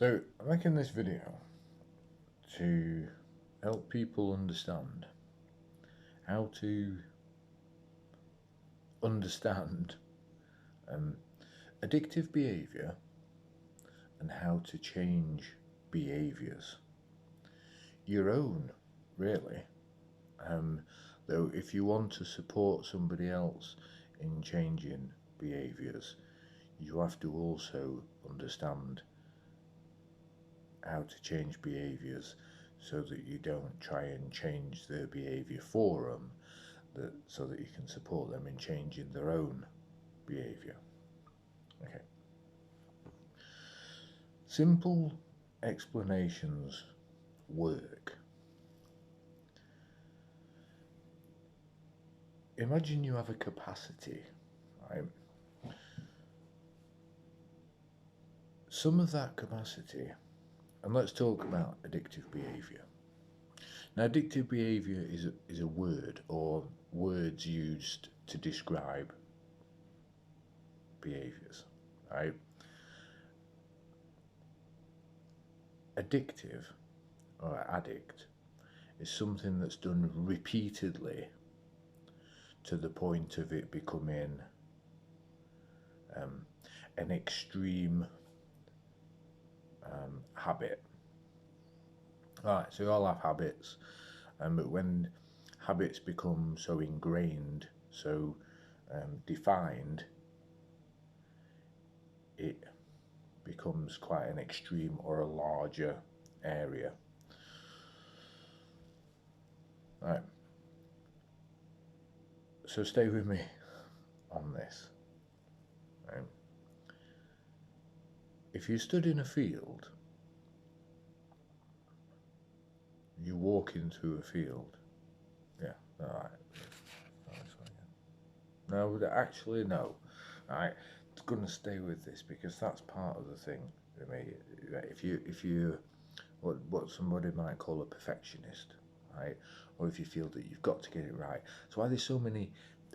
So I'm making this video to help people understand how to understand addictive behaviour and how to change behaviours. Your own, really. Though if you want to support somebody else in changing behaviours, you have to also understand how to change behaviours so that you don't try and change their behaviour for them, so that you can support them in changing their own behaviour. Okay. Simple explanations work. Imagine you have a capacity, right? Some of that capacity, and let's talk about addictive behaviour. Now, addictive behaviour is a word or words used to describe behaviours, right? Addictive or addict is something that's done repeatedly to the point of it becoming an extreme habit. Right, so we all have habits, but when habits become so ingrained, so defined, it becomes quite an extreme or a larger area. Right. So stay with me on this. Right. If you stood in a field, you walk into a field. Yeah, alright. No, actually, no. Right. It's going to stay with this because that's part of the thing. I mean, if you what somebody might call a perfectionist, right? Or if you feel that you've got to get it right. That's why there's so many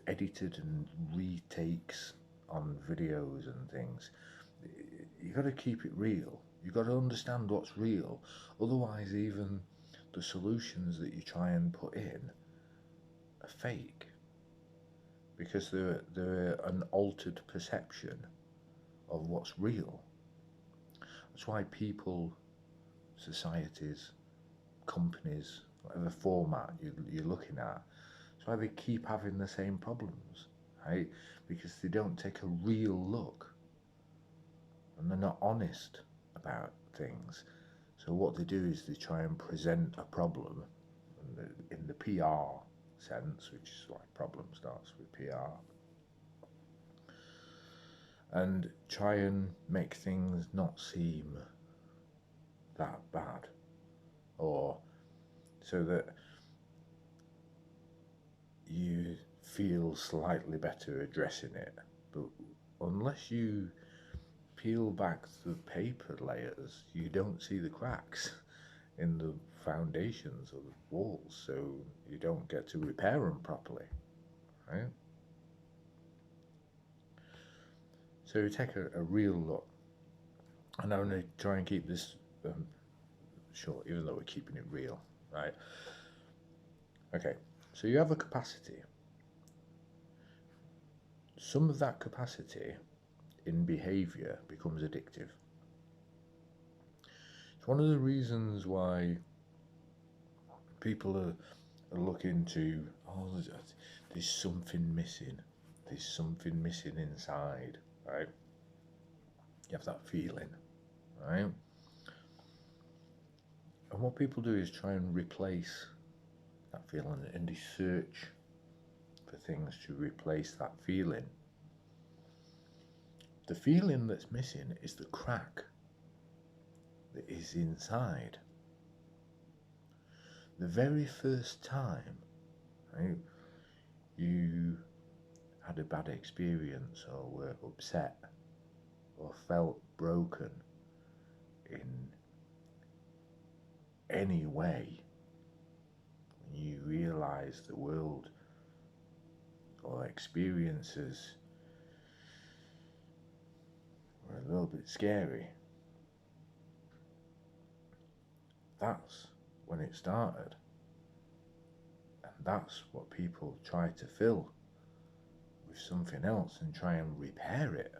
edited and retakes on videos and things. You got to keep it real. You got to understand what's real. Otherwise, even the solutions that you try and put in are fake, because they're an altered perception of what's real. That's why people, societies, companies, whatever format you're looking at, that's why they keep having the same problems, right? Because they don't take a real look and they're not honest about things. So what they do is they try and present a problem in the PR sense, which is why problem starts with PR, and try and make things not seem that bad, or so that you feel slightly better addressing it. But unless you peel back the paper layers, you don't see the cracks in the foundations of the walls, so you don't get to repair them properly, right? So you take a real look, and I'm going to try and keep this short, even though we're keeping it real, right? Okay, so you have a capacity. Some of that capacity in behaviour becomes addictive. It's one of the reasons why people are looking to, oh, there's something missing. There's something missing inside, right? You have that feeling, right? And what people do is try and replace that feeling, and they search for things to replace that feeling. The feeling that's missing is the crack that is inside. The very first time, right, you had a bad experience or were upset or felt broken in any way, when you realise the world or experiences were a little bit scary, That's when it started. And that's what people try to fill with something else and try and repair it.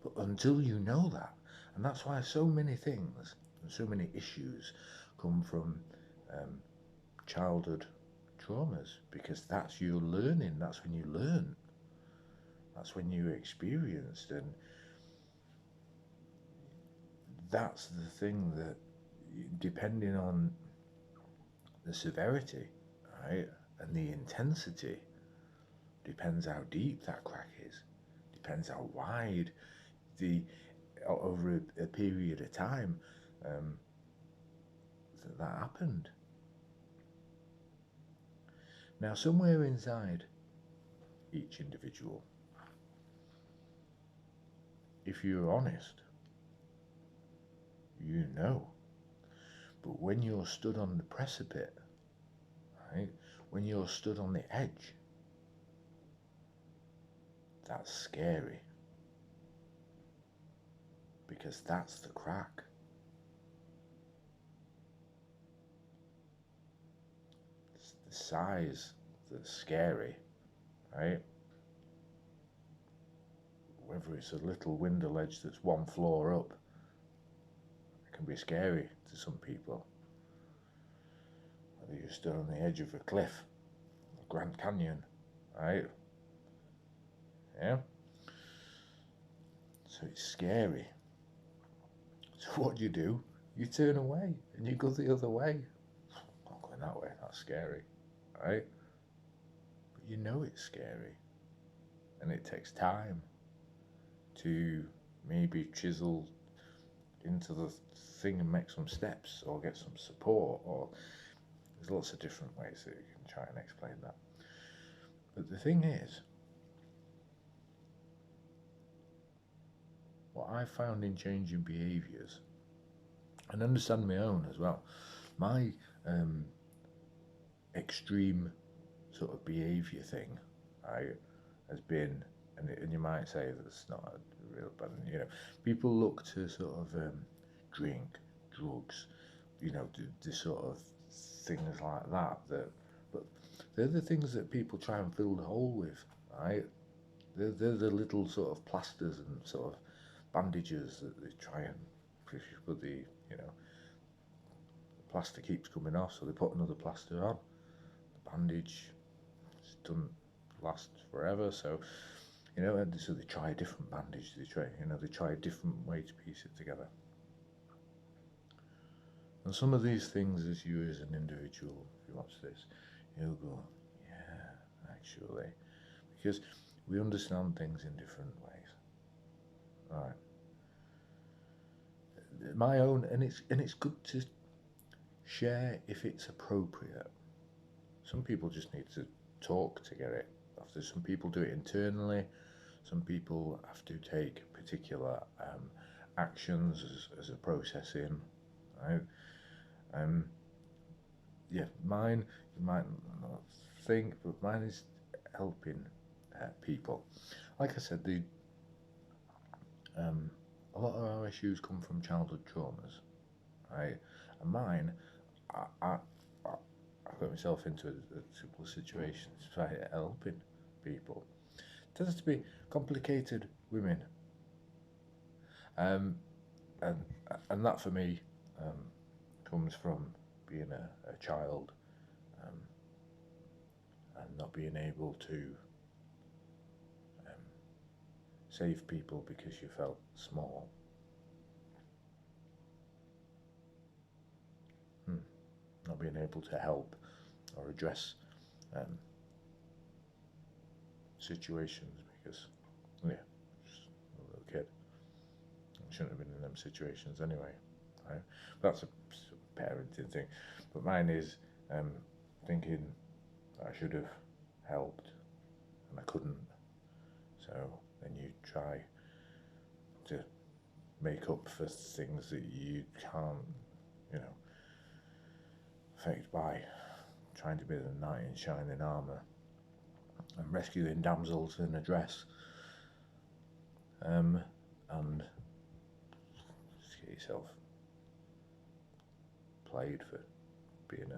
But until you know that, and that's why so many things and so many issues come from childhood traumas, because that's your learning, that's when you learn, that's when you experienced, and that's the thing that, depending on the severity, right, and the intensity, depends how deep that crack is, depends how wide the over a period of time that happened. Now, somewhere inside each individual, if you're honest, you know. But when you're stood on the precipice, right, when you're stood on the edge, that's scary. Because that's the crack. It's the size that's scary, right? Whether it's a little window ledge that's one floor up, it can be scary to some people. Whether you're stood on the edge of a cliff, a Grand Canyon, right? Yeah? So it's scary. So what do? You turn away and you go the other way. I'm not going that way, that's scary, right? But you know it's scary. And it takes time to maybe chisel into the thing and make some steps or get some support, or there's lots of different ways that you can try and explain that. But the thing is, what I found in changing behaviours, and understand my own as well, my extreme sort of behaviour thing, right, has been, and you might say that's not a real bad, people look to sort of drink, drugs, the sort of things like that, but they're the things that people try and fill the hole with, right? They're the little sort of plasters and sort of bandages that they try and, but the plaster keeps coming off, so they put another plaster on. The bandage doesn't last forever, so so they try a different bandage. They try a different way to piece it together. And some of these things, as you as an individual, if you watch this, you'll go, yeah, actually, because we understand things in different ways, right? My own, and it's good to share if it's appropriate. Some people just need to talk to get it. After some people do it internally, some people have to take particular actions as a processing, right? Mine, you might not think, but mine is helping people. Like I said, a lot of our issues come from childhood traumas, right? And mine, I got myself into a couple of situations by helping people. It tends to be complicated women, and that for me comes from being a child and not being able to save people because you felt small. Not being able to help or address situations because, just a little kid. I shouldn't have been in them situations anyway. Right? That's a parenting thing. But mine is thinking that I should have helped and I couldn't. So then you try to make up for things that you can't, affect by trying to be the knight in shining armour and rescuing damsels in a dress. And just get yourself played for being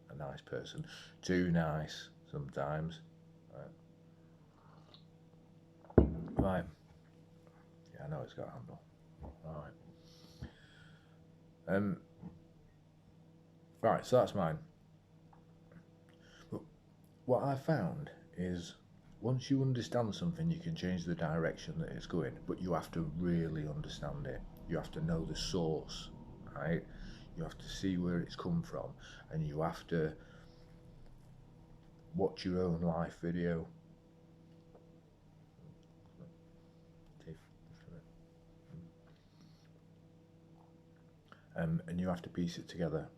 a nice person. Too nice sometimes. Right. Yeah, I know it's got a handle. Right. Right, so that's mine. But what I found is once you understand something, you can change the direction that it's going, but you have to really understand it. You have to know the source, right? You have to see where it's come from, and you have to watch your own life video. And you have to piece it together.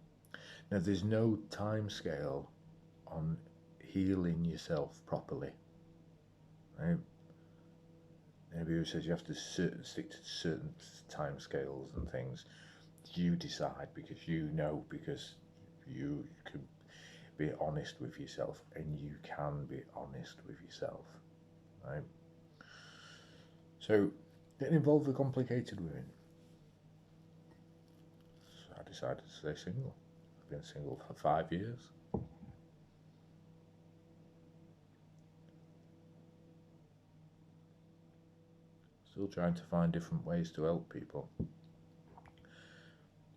Now, there's no time scale on healing yourself properly, right? Anybody who says you have to stick to certain time scales and things, you decide, because you know, because you can be honest with yourself, and you can be honest with yourself, right? So, getting involved with complicated women. So I decided to stay single. I've been single for 5 years. Still trying to find different ways to help people,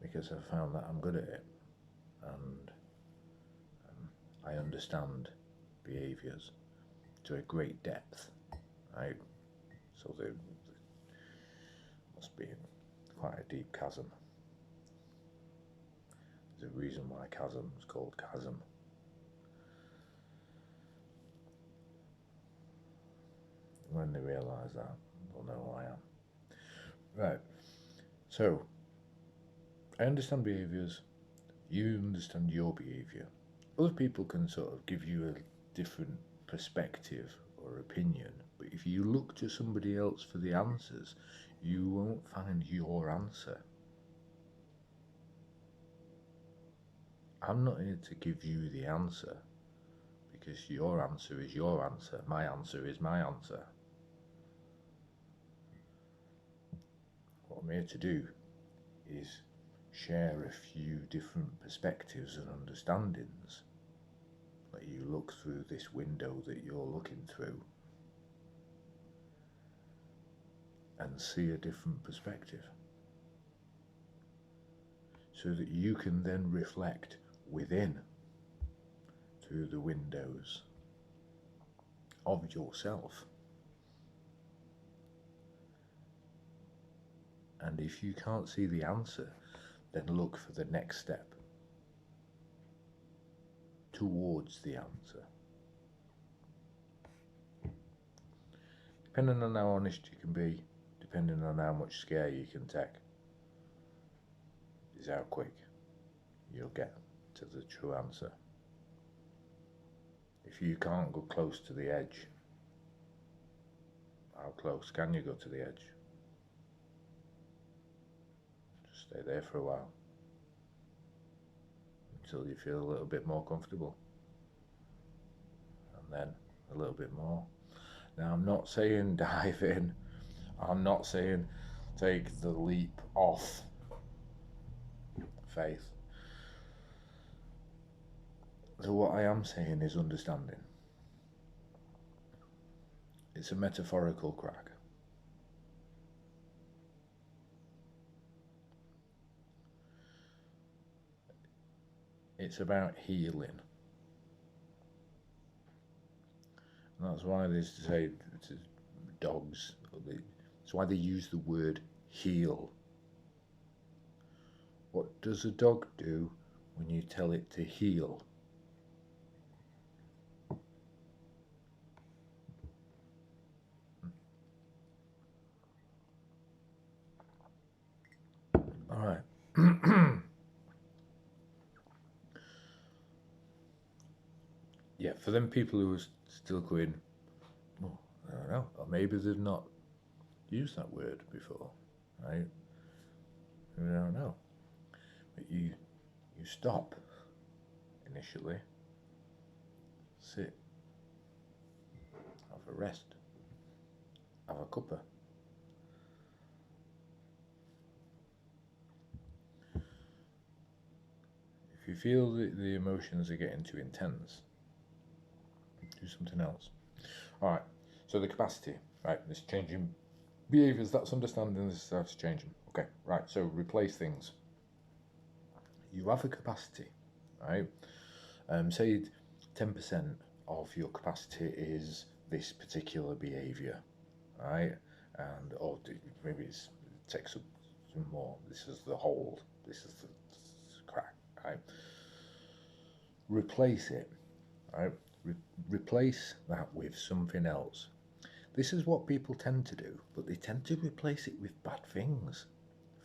because I've found that I'm good at it, and I understand behaviours to a great depth, right? So there must be quite a deep chasm. There's a reason why chasm is called chasm. When they realise that, they'll know who I am. Right, so I understand behaviours, you understand your behaviour. Other people can sort of give you a different perspective or opinion, but if you look to somebody else for the answers, you won't find your answer. I'm not here to give you the answer, because your answer is your answer, my answer is my answer. What I'm here to do is share a few different perspectives and understandings. Let you look through this window that you're looking through and see a different perspective, so that you can then reflect within through the windows of yourself. And if you can't see the answer, then look for the next step towards the answer. Depending on how honest you can be, depending on how much scare you can take, is how quick you'll get to the true answer. If you can't go close to the edge, how close can you go to the edge? Just stay there for a while, until you feel a little bit more comfortable, and then a little bit more. Now, I'm not saying dive in, I'm not saying take the leap off faith. So what I am saying is understanding. It's a metaphorical crack. It's about healing. And that's why they say to dogs, that's why they use the word heal. What does a dog do when you tell it to heal? All right. Yeah, for them people who are still going, well, I don't know, or maybe they've not used that word before, right? I don't know. But you stop initially, sit, have a rest, have a cuppa. If you feel that the emotions are getting too intense, do something else. All right. So the capacity, right? This changing behaviors. That's understanding this starts changing. Okay. Right. So replace things. You have a capacity, right? Say 10% of your capacity is this particular behavior, right? And or maybe it takes up some more. This is the hold. This is the crack, right? Replace it, right? Replace that with something else. This is what people tend to do, but they tend to replace it with bad things,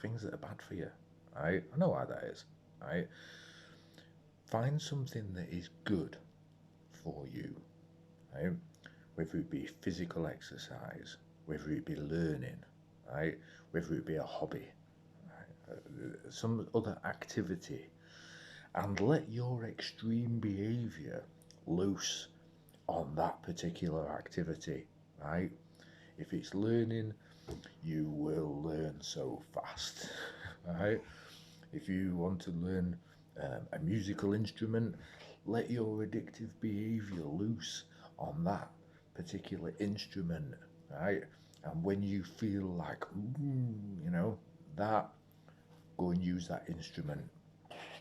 things that are bad for you, right? I know why that is, right? Find something that is good for you, right? Whether it be physical exercise, whether it be learning, right? Whether it be a hobby, right? Some other activity, and let your extreme behavior loose on that particular activity, right? If it's learning, you will learn so fast, right? If you want to learn a musical instrument, let your addictive behavior loose on that particular instrument, right? And when you feel like, that, go and use that instrument.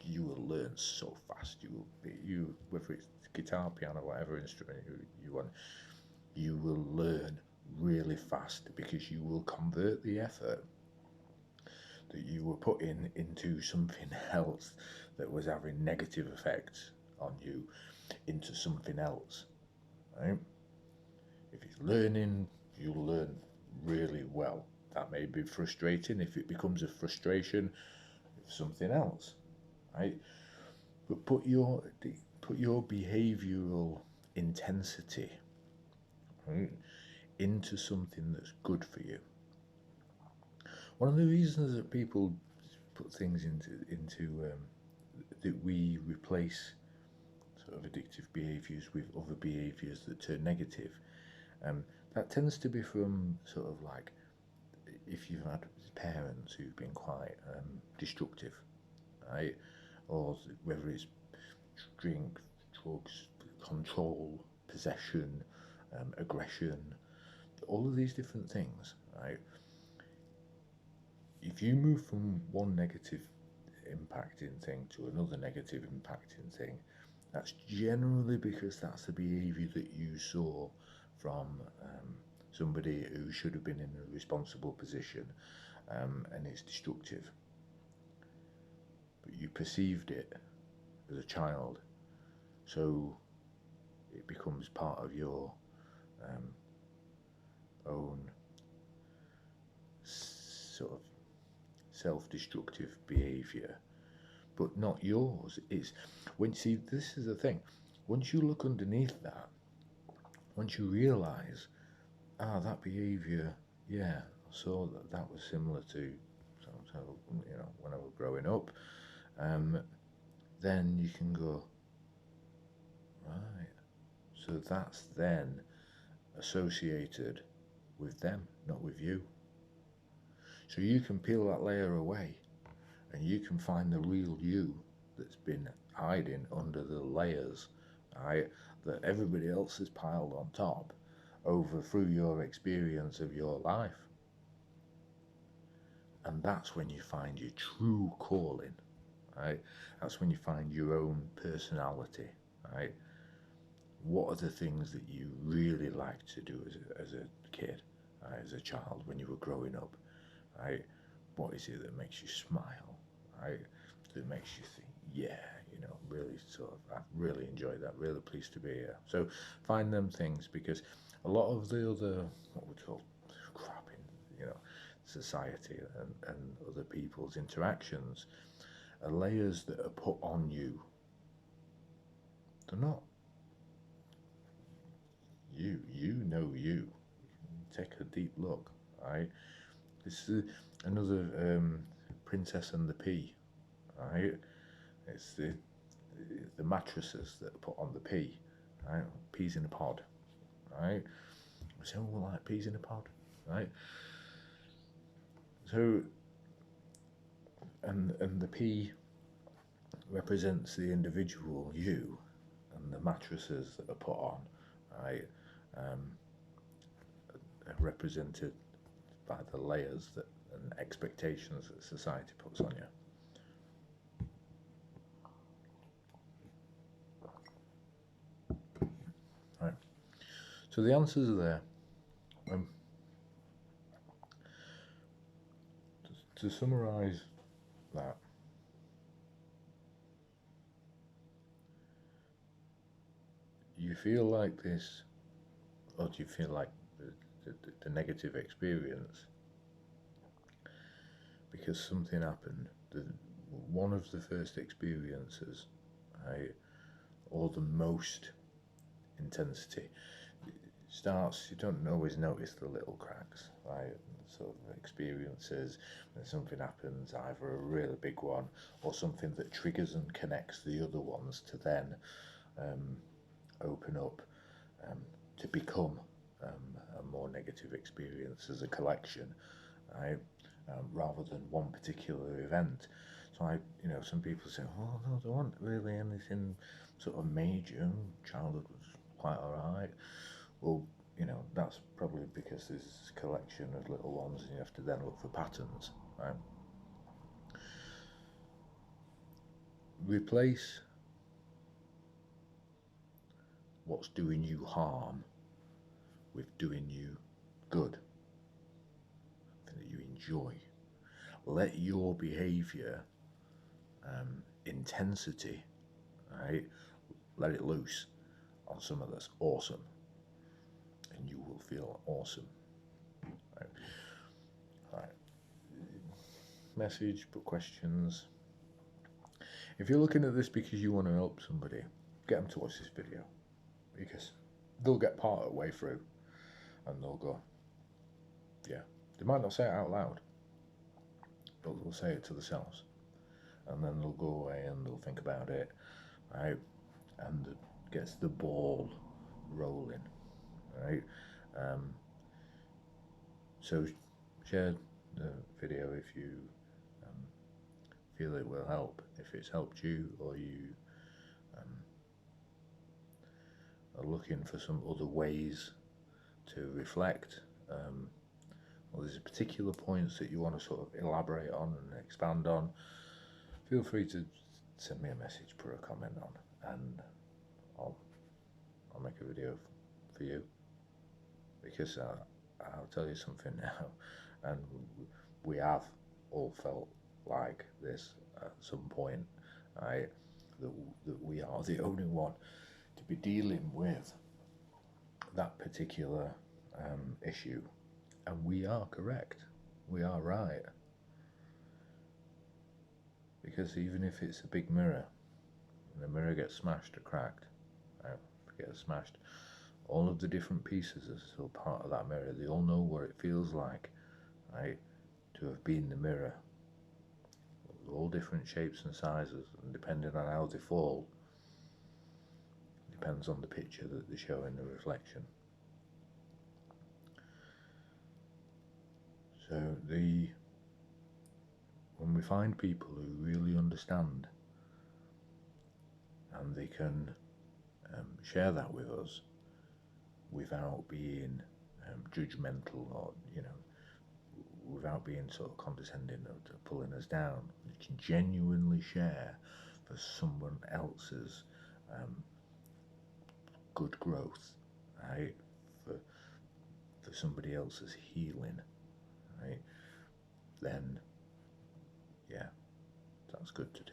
You will learn so fast. You will be, whether it's guitar, piano, whatever instrument you want, you will learn really fast because you will convert the effort that you were putting into something else that was having negative effects on you into something else, right? If it's learning, you'll learn really well. That may be frustrating if it becomes a frustration of something else, right? But put your behavioural intensity, right, into something that's good for you. One of the reasons that people put things into that we replace sort of addictive behaviours with other behaviours that turn negative, that tends to be from sort of like if you've had parents who've been quite destructive, right? Or whether it's drink, drugs, control, possession, aggression, all of these different things, right? If you move from one negative impacting thing to another negative impacting thing, that's generally because that's the behaviour that you saw from somebody who should have been in a responsible position, and it's destructive. But you perceived it as a child, so it becomes part of your own sort of self-destructive behaviour, but not yours. It's when see this is the thing. Once you look underneath that, once you realise, that behaviour, yeah, I saw that was similar to so when I was growing up, then you can go, right. So that's then associated with them, not with you. So you can peel that layer away and you can find the real you that's been hiding under the layers, right, that everybody else has piled on top over through your experience of your life. And that's when you find your true calling, right? That's when you find your own personality, right? What are the things that you really like to do as a kid, right, as a child when you were growing up, right? What is it that makes you smile, right? That makes you think, yeah, really sort of, I really enjoyed that, really pleased to be here. So find them things, because a lot of the other, what we call crap in, society and other people's interactions are layers that are put on you. They're not you. You. Take a deep look, right? This is another Princess and the Pea, right? It's the mattresses that are put on the pea, right? Peas in a pod, right? So like peas in a pod, right? So and the pea represents the individual you, and the mattresses that are put on, right, are represented by the layers that and expectations that society puts on you. Right. So the answers are there. To summarise that, you feel like this, or do you feel like the negative experience because something happened? One of the first experiences, right, or the most intensity, starts, you don't always notice the little cracks, right? Sort of experiences when something happens, either a really big one or something that triggers and connects the other ones to then open up to become a more negative experience as a collection, right? Rather than one particular event. So some people say, oh no, there wasn't really anything sort of major. Childhood was quite alright. Well, that's probably because there's this collection of little ones and you have to then look for patterns, right? Replace what's doing you harm with doing you good, something that you enjoy. Let your behaviour intensity, right, let it loose on something that's awesome, and you will feel awesome. Right. Right. Message, put questions. If you're looking at this because you want to help somebody, get them to watch this video, because they'll get part way through and they'll go, yeah. They might not say it out loud, but they'll say it to themselves, and then they'll go away and they'll think about it, right, and it gets the ball rolling, right? So share the video if you feel it will help, if it's helped you, or you are looking for some other ways to reflect, or there's particular points that you want to sort of elaborate on and expand on, feel free to send me a message, put a comment on, and I'll make a video for you, because I'll tell you something now, and we have all felt like this at some point, right? That we are the only one to be dealing with that particular issue, and we are correct, we are right, because even if it's a big mirror, and the mirror gets smashed or cracked, right, gets smashed, all of the different pieces are still part of that mirror. They all know what it feels like, right, to have been the mirror. All different shapes and sizes, and depending on how they fall, depends on the picture that they show in the reflection. So when we find people who really understand and they can share that with us without being judgmental, or without being sort of condescending or pulling us down, we can genuinely share for someone else's good growth, right? For somebody else's healing, right? Then, yeah, that's good to do.